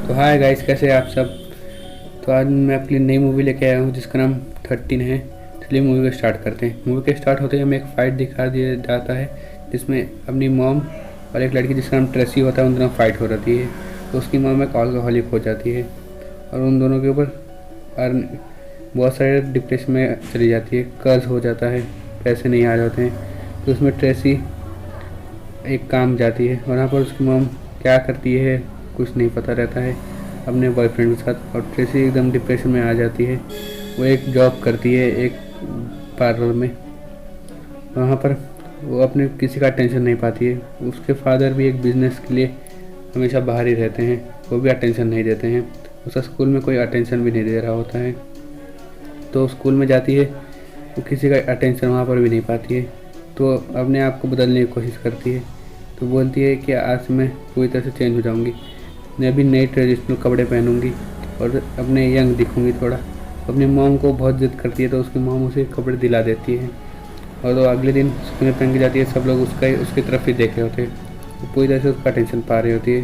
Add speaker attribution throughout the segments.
Speaker 1: तो hi guys, कैसे हैं आप सब। तो आज मैं आपके लिए नई मूवी लेके आया हूँ जिसका नाम 13 है। चलिए मूवी को स्टार्ट करते हैं। मूवी के स्टार्ट होते ही हमें एक फ़ाइट दिखा दिया जाता है जिसमें अपनी मॉम और एक लड़की जिसका नाम ट्रेसी होता है उन दोनों फाइट हो रहती है। तो उसकी मॉम एक अल्कोहलिक हो जाती है और उन दोनों के ऊपर बहुत सारे डिप्रेशन में चली जाती है। कर्ज हो जाता है, पैसे नहीं आ जाते हैं। तो उसमें ट्रेसी एक काम जाती है और वहाँ पर उसकी मॉम क्या करती है कुछ नहीं पता रहता है अपने बॉयफ्रेंड के साथ। और ट्रेसी एकदम डिप्रेशन में आ जाती है। वो एक जॉब करती है एक पार्लर में। वहाँ पर वो अपने किसी का अटेंशन नहीं पाती है। उसके फादर भी एक बिजनेस के लिए हमेशा बाहर ही रहते हैं, वो भी अटेंशन नहीं देते हैं। उसका स्कूल में कोई अटेंशन भी नहीं दे रहा होता है। तो स्कूल में जाती है, वो किसी का अटेंशन वहाँ पर भी नहीं पाती है। तो अपने आप को बदलने की कोशिश करती है। तो बोलती है कि आज से मैं पूरी तरह से चेंज हो जाऊँगी, मैं भी नए ट्रेडिशनल कपड़े पहनूंगी और अपने यंग दिखूंगी थोड़ा। अपनी मॉम को बहुत जिद करती है तो उसकी मॉम उसे कपड़े दिला देती है और वो अगले दिन स्कूल में पहन के जाती है। सब लोग उसकी तरफ ही देख रहे होते हैं। वो पूरी तरह से उसका अटेंशन पा रही होती है।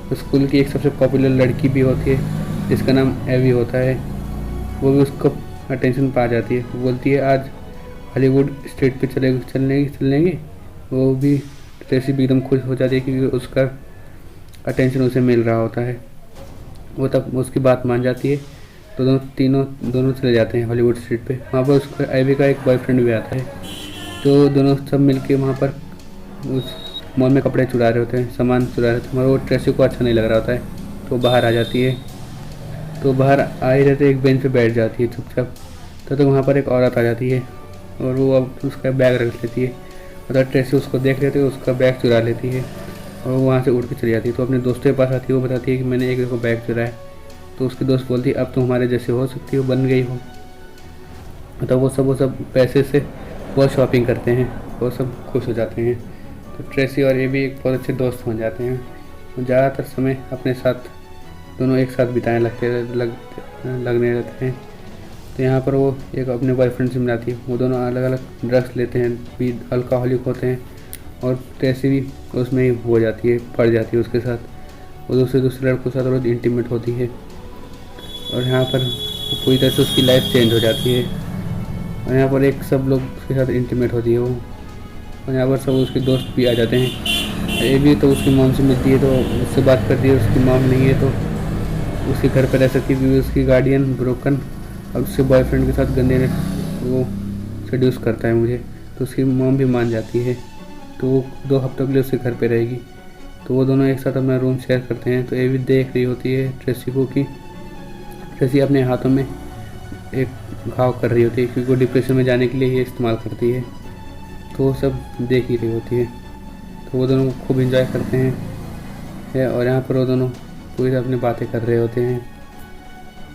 Speaker 1: तो स्कूल की एक सबसे पॉपुलर लड़की भी होती है जिसका नाम एवी होता है, वो भी उसको अटेंशन पा जाती है। वो बोलती है आज हॉलीवुड स्ट्रीट पे चलेंगे। वो भी ट्रेसी भी एकदम खुश हो जाती है क्योंकि उसका अटेंशन उसे मिल रहा होता है। वो तब उसकी बात मान जाती है। तो दोनों चले जाते हैं हॉलीवुड स्ट्रीट पे। वहाँ पर उसका एवी का एक बॉयफ्रेंड भी आता है। तो दोनों सब मिलके वहाँ पर उस मॉल में कपड़े चुरा रहे होते हैं, सामान चुरा रहे होते हैं, मगर वो ट्रेसी को अच्छा नहीं लग रहा होता है। तो बाहर आ जाती है। तो बाहर आ ही रहते एक बेंच पे बैठ जाती है चुपचाप। तो वहाँ पर एक औरत आ जाती है और वो अब उसका बैग रख लेती है। मतलब ट्रेसी उसको देख लेते उसका बैग चुरा लेती है और वो वहाँ से उड़ के चली जाती है। तो अपने दोस्तों के पास आती है, वो बताती है कि मैंने एक को बैग चुराया। तो उसकी दोस्त बोलती है अब तुम हमारे जैसे हो सकती हो, बन गई हो। तो वो सब पैसे से बहुत शॉपिंग करते हैं, वो सब खुश हो जाते हैं। तो ट्रेसी और ये भी एक बहुत अच्छे दोस्त बन जाते हैं। वो ज़्यादातर समय अपने साथ दोनों एक साथ बिताने लगने लगते हैं। तो यहाँ पर वो एक अपने बॉयफ्रेंड से मिलाती है। वो दोनों अलग अलग ड्रग्स लेते हैं, भी अल्कोहलिक होते हैं और ट्रेसी भी उसमें ही हो जाती है, पड़ जाती है उसके साथ। वो दूसरे लड़कों के साथ रोज़ इंटीमेट होती है और यहाँ पर पूरी तरह से उसकी लाइफ चेंज हो जाती है। और यहाँ पर एक सब लोग उसके साथ इंटीमेट होती है वो। और यहाँ पर सब उसके दोस्त भी आ जाते हैं। ये भी तो उसकी मॉम से मिलती है, तो उससे बात करती है। उसकी मॉम नहीं है तो उसके घर पर रह सकती है क्योंकि उसकी गार्डियन ब्रोकन और उसके बॉयफ्रेंड के साथ गंदे वो सेड्यूस करता है मुझे। तो उसकी मॉम भी मान जाती है। तो वो 2 हफ्तों के लिए उसके घर पे रहेगी। तो वो दोनों एक साथ अपना रूम शेयर करते हैं। तो ये भी देख रही होती है ट्रेसी को कि ट्रेसी अपने हाथों में एक घाव कर रही होती है क्योंकि वो डिप्रेशन में जाने के लिए ये इस्तेमाल करती है। तो वो सब देख ही रही होती है। तो वो दोनों खूब इंजॉय करते हैं और यहाँ पर वो दोनों पूरी अपनी बातें कर रहे होते हैं।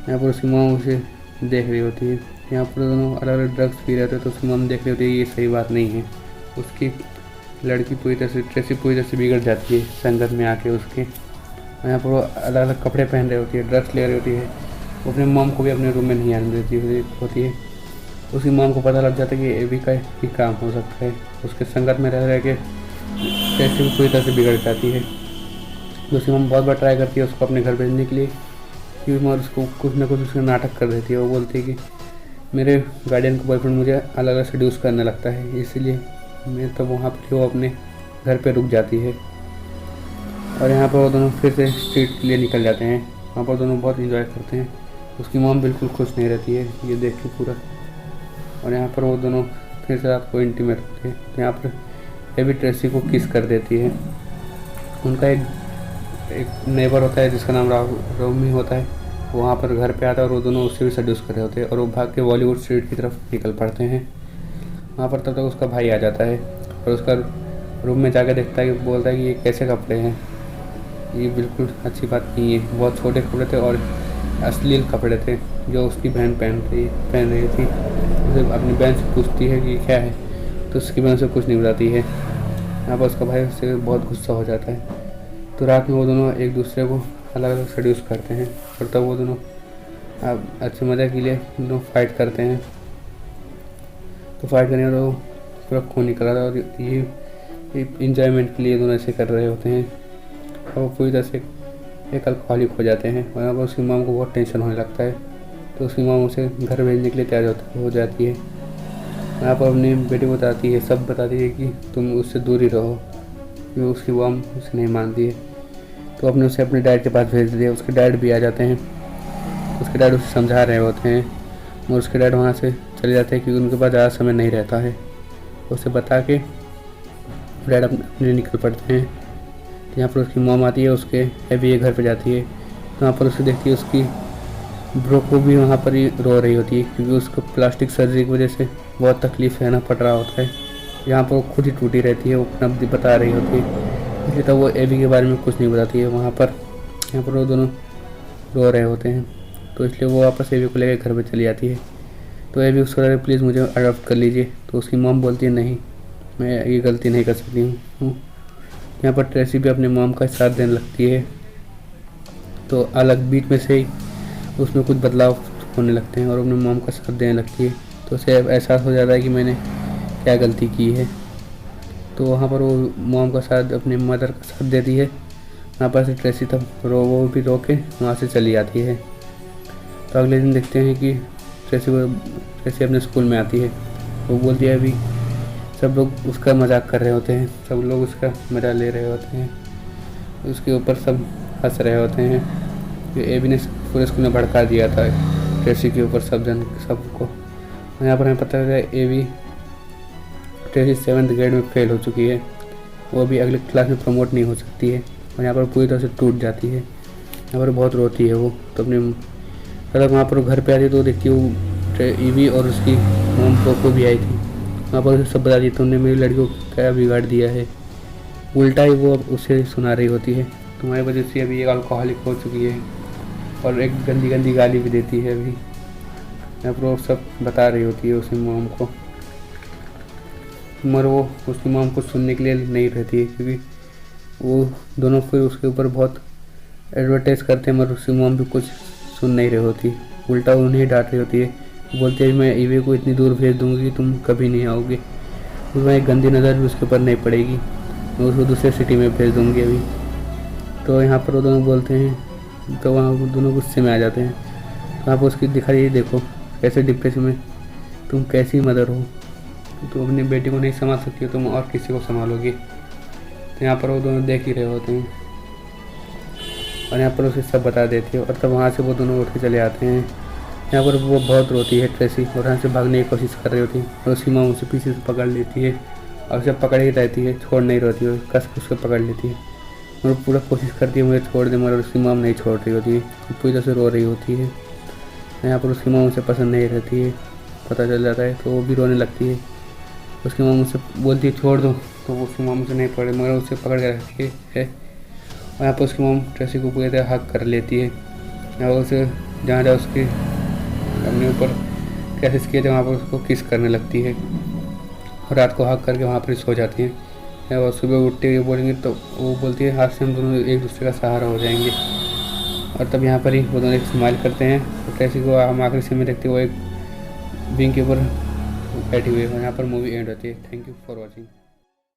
Speaker 1: यहाँ पर उसकी मॉम उसे देख रही होती है। यहाँ पर दोनों अलग अलग ड्रग्स पी रहे थे तो उसकी मॉम देख रही होती है ये सही बात नहीं है। उसकी लड़की पूरी तरह से ट्रेसी पूरी तरह से बिगड़ जाती है संगत में आके उसके। यहाँ पर वो अलग अलग कपड़े पहन रही होती है, ड्रग्स ले रही होती है। वो अपने मॉम को भी अपने रूम में नहीं आने देती होती है। उसकी मॉम को पता लग जाता है कि एवी का ही काम हो सकता है। उसके संगत में रह के ट्रेसी भी पूरी तरह से बिगड़ जाती है। तो उसकी मॉम बहुत बार ट्राई करती है उसको अपने घर भेजने के लिए क्योंकि मगर उसको कुछ ना कुछ उसका नाटक कर देती है। वो बोलती है कि मेरे गार्डियन का बॉयफ्रेंड मुझे अलग अलग सेड्यूस करने लगता है, इसलिए मैं तब वहाँ पर वो अपने घर पे रुक जाती है। और यहाँ पर वो दोनों फिर से स्ट्रीट के लिए निकल जाते हैं। वहाँ पर दोनों बहुत इंजॉय करते हैं। उसकी मॉम बिल्कुल खुश नहीं रहती है ये देख के पूरा। और यहाँ पर वो दोनों फिर से रात को इंटीमेट होते हैं। तो यहाँ पर एवी ट्रेसी को किस कर देती है। उनका एक नेबर होता है जिसका नाम रोमी होता है, वहाँ पर घर पे आता है और वो दोनों उससे भी सेड्यूस कर रहे होते हैं और वो भाग के बॉलीवुड स्ट्रीट की तरफ निकल पड़ते हैं। वहाँ पर तब तक उसका भाई आ जाता है और उसका रूम में जाकर देखता है कि बोलता है कि ये कैसे कपड़े हैं, ये बिल्कुल अच्छी बात नहीं है। बहुत छोटे कपड़े थे और अश्लील कपड़े थे जो उसकी बहन पहन रही थी। उसे अपनी बहन से पूछती है कि ये क्या है, तो उसकी बहन से कुछ नहीं बताती है। यहाँ पर उसका भाई उससे बहुत गुस्सा हो जाता है। तो रात में वो दोनों एक दूसरे को अलग अलग सेड्यूस करते हैं और तब वो दोनों अब अच्छे मज़े के लिए दोनों फाइट करते हैं। तो फाइट करने और पूरा खून निकल रहा था और ये इंजॉयमेंट के लिए दोनों ऐसे कर रहे होते हैं। और वो पूरी तरह से एक अल्कोहलिक हो जाते हैं। और यहाँ पर उसकी मॉम को बहुत टेंशन होने लगता है, तो उसकी मॉम उसे घर भेजने के लिए तैयार हो जाती है। यहाँ पर अपनी बेटी को बताती है, सब बताती है कि तुम उससे दूर ही रहो, क्योंकि उसकी मॉम उसे नहीं मानती है। तो अपने उसे अपने डैड के पास भेज दिया। उसके डैड भी आ जाते हैं। उसके डैड उसे समझा रहे होते हैं और उसके डैड वहाँ से चले जाते हैं क्योंकि उनके पास ज़्यादा समय नहीं रहता है। उसे बता के डैड अपने निकल पड़ते हैं। तो यहाँ पर उसकी मॉम आती है, उसके एवी के घर पे जाती है। तो वहाँ पर उसे देखती है उसकी ब्रो को भी वहाँ पर ही रो रही होती है, क्योंकि उसको प्लास्टिक सर्जरी की वजह से बहुत तकलीफ सहना पड़ रहा होता है। यहाँ पर वो खुद ही टूटी रहती है, वो अपना बता रही होती है, इसलिए तब वो एवी के बारे में कुछ नहीं बताती है। वहाँ पर वो दोनों रो रहे होते हैं, तो इसलिए वो वापस एवी को लेकर घर पे चली जाती है। तो एवी उसको कहती है प्लीज़ मुझे अडॉप्ट कर लीजिए। तो उसकी मॉम बोलती है नहीं, मैं ये गलती नहीं कर सकती हूँ। यहाँ पर ट्रेसी भी अपने मॉम का साथ देने लगती है। तो अलग बीच में से ही उसमें कुछ बदलाव होने लगते हैं और अपने मॉम का साथ देने लगती है। तो उसे एहसास हो जाता है कि मैंने क्या गलती की है। तो वहाँ पर वो मॉम का साथ, अपने मदर का साथ देती है। वहाँ पर से ट्रेसी तब वो भी रो के वहाँ से चली जाती है। तो अगले दिन देखते हैं कि ट्रेसी अपने स्कूल में आती है। वो बोलती है अभी सब लोग उसका मजाक कर रहे होते हैं, सब लोग उसका मजा ले रहे होते हैं, उसके ऊपर सब हंस रहे होते हैं। एबी ने पूरे स्कूल में भड़का दिया था ट्रेसी के ऊपर सबको। यहाँ पर हमें पता चला एबी ट्रेसी 7th ग्रेड में फेल हो चुकी है, वो अभी अगले क्लास में प्रमोट नहीं हो सकती है और यहाँ पर पूरी तरह से टूट जाती है। यहाँ पर बहुत रोती है वो। तो अपने मतलब वहाँ पर घर पे आती है तो देखती है वो ईवी और उसकी मॉम को भी आई थी। वहाँ पर सब बता दी तुमने मेरी लड़की को क्या बिगाड़ दिया है, उल्टा ही वो उसे सुना रही होती है। तुम्हारी वजह से अभी एक अल्कोहलिक हो चुकी है और एक गंदी गंदी गाली भी देती है अभी। यहाँ पर वो सब बता रही होती है उसकी मॉम को, मगर वो उसकी मॉम को सुनने के लिए नहीं रहती है, क्योंकि वो दोनों फिर उसके ऊपर बहुत एडवर्टाइज करते हैं, मगर उसकी मॉम भी कुछ सुन नहीं रही होती, उल्टा उन्हें डांट रही होती है। बोलते हैं मैं ईवी को इतनी दूर भेज दूँगी तुम कभी नहीं आओगे, उसमें एक गंदी नज़र भी उसके ऊपर नहीं पड़ेगी, मैं उसको दूसरे सिटी में भेज दूँगी अभी। तो यहाँ पर वो दोनों बोलते हैं, तो वहाँ वो दोनों गुस्से में आ जाते हैं। तो आप उसकी दिखाई देखो कैसे डिप्रेशन में, तुम कैसी मदर हो, तुम अपनी बेटी को नहीं संभाल सकती हो, तुम और किसी को संभालोगी। तो यहाँ पर वो दोनों देख ही रहे होते हैं और यहाँ पर उसे सब बता देती है और तब वहाँ से वो दोनों उठ के चले आते हैं। यहाँ पर वो बहुत रोती है ट्रेसी और यहाँ से भागने की कोशिश कर रही होती है और उसकी माँ उसे पीछे से पकड़ लेती है और उसे पकड़ ही रहती है, छोड़ नहीं रहती है, कस के उसको पकड़ लेती है और पूरा कोशिश करती है मुझे छोड़ दे, मगर उसकी माँ नहीं छोड़ रही होती है, पूरी तरह से रो रही होती है। यहाँ पर उसकी माँ उसे पसंद नहीं रहती है, पता चल जाता है, तो वो भी रोने लगती है। उसकी माँ मुझसे बोलती है छोड़ दो, तो वो उसकी माँ मुझसे नहीं पकड़े, मगर उसे पकड़ के रखती है और यहाँ पर उसकी माँ ट्रेसी को पूरी तरह हक कर लेती है। यहाँ पर उसे जहाँ जहाँ उसके अपने ऊपर कैसे किए थे वहाँ पर उसको किस करने लगती है और रात को हक करके वहाँ पर सो जाती है। या वो सुबह उठते हुए बोलेंगे तो वो बोलती है आज से हम दोनों एक दूसरे का सहारा हो जाएंगे। और तब यहाँ पर ही वो दोनों एक स्माइल करते हैं और ट्रेसी को हम आखिरी सीन में देखते हैं वो एक विंग के ऊपर बैठी हुई है और यहाँ पर मूवी एंड होती है। Thank you for watching.